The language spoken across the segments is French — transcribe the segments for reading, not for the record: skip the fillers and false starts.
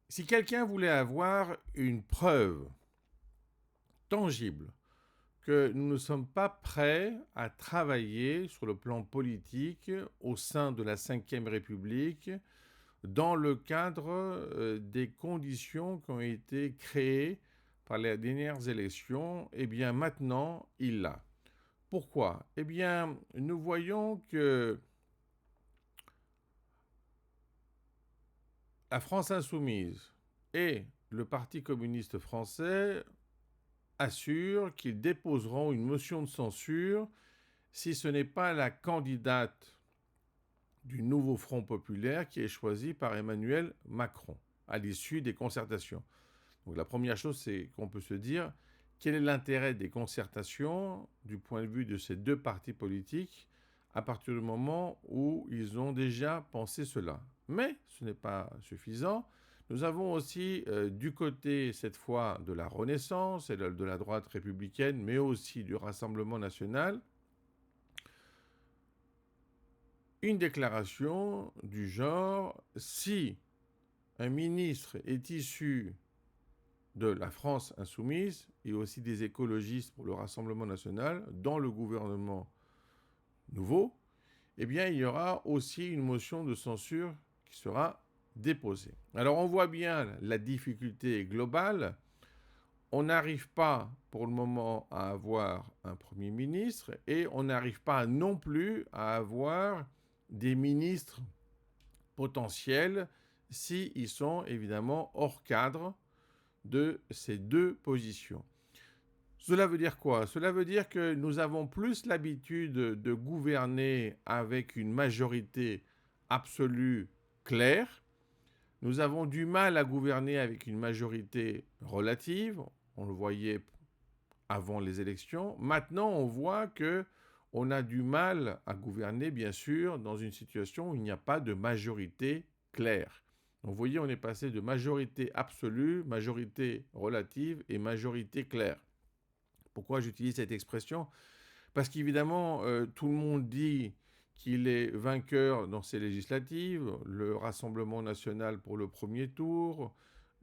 Si quelqu'un voulait avoir une preuve tangible que nous ne sommes pas prêts à travailler sur le plan politique au sein de la Ve République dans le cadre des conditions qui ont été créées par les dernières élections, eh bien maintenant, il l'a. Pourquoi? Eh bien, nous voyons que la France insoumise et le Parti communiste français assurent qu'ils déposeront une motion de censure si ce n'est pas la candidate du nouveau Front populaire qui est choisie par Emmanuel Macron à l'issue des concertations. Donc la première chose, c'est qu'on peut se dire quel est l'intérêt des concertations du point de vue de ces deux partis politiques à partir du moment où ils ont déjà pensé cela. Mais ce n'est pas suffisant. Nous avons aussi du côté, cette fois, de la Renaissance et de la droite républicaine, mais aussi du Rassemblement national, une déclaration du genre, si un ministre est issu de la France insoumise et aussi des écologistes pour le Rassemblement national dans le gouvernement nouveau, eh bien, il y aura aussi une motion de censure qui sera déposée. Alors, on voit bien la difficulté globale. On n'arrive pas pour le moment à avoir un Premier ministre et on n'arrive pas non plus à avoir des ministres potentiels s'ils sont évidemment hors cadre de ces deux positions. Cela veut dire quoi? Cela veut dire que nous avons plus l'habitude de gouverner avec une majorité absolue claire. Nous avons du mal à gouverner avec une majorité relative. On le voyait avant les élections. Maintenant, on voit que on a du mal à gouverner, bien sûr, dans une situation où il n'y a pas de majorité claire. Donc, vous voyez, on est passé de majorité absolue, majorité relative et majorité claire. Pourquoi j'utilise cette expression? Parce qu'évidemment, tout le monde dit qu'il est vainqueur dans ces législatives, le Rassemblement national pour le premier tour,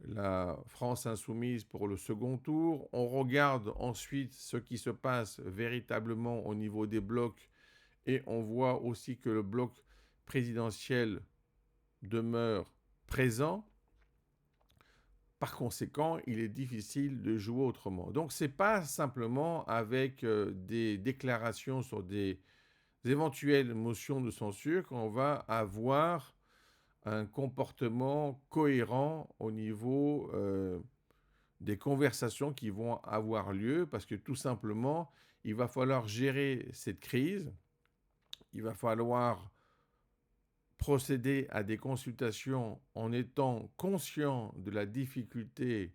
la France insoumise pour le second tour. On regarde ensuite ce qui se passe véritablement au niveau des blocs et on voit aussi que le bloc présidentiel demeure présent. Par conséquent, il est difficile de jouer autrement. Donc, ce n'est pas simplement avec des déclarations sur des éventuelles motions de censure qu'on va avoir un comportement cohérent au niveau des conversations qui vont avoir lieu, parce que tout simplement, il va falloir gérer cette crise, il va falloir procéder à des consultations en étant conscient de la difficulté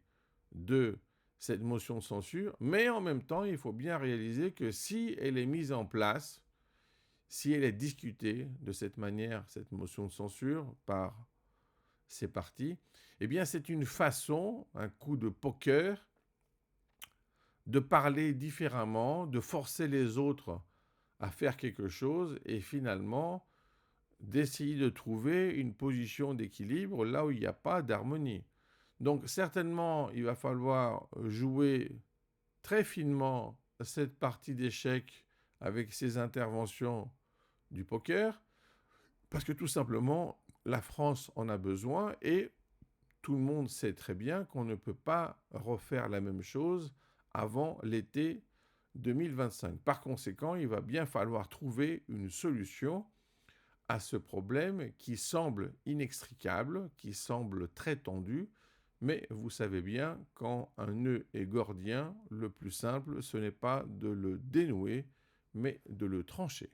de cette motion de censure, mais en même temps, il faut bien réaliser que si elle est mise en place, si elle est discutée de cette manière, cette motion de censure, par ces partis, eh bien c'est une façon, un coup de poker, de parler différemment, de forcer les autres à faire quelque chose et finalement d'essayer de trouver une position d'équilibre là où il n'y a pas d'harmonie. Donc certainement, il va falloir jouer très finement cette partie d'échecs avec ces interventions du poker, parce que tout simplement, la France en a besoin et tout le monde sait très bien qu'on ne peut pas refaire la même chose avant l'été 2025. Par conséquent, il va bien falloir trouver une solution à ce problème qui semble inextricable, qui semble très tendu, mais vous savez bien, quand un nœud est gordien, le plus simple, ce n'est pas de le dénouer, mais de le trancher.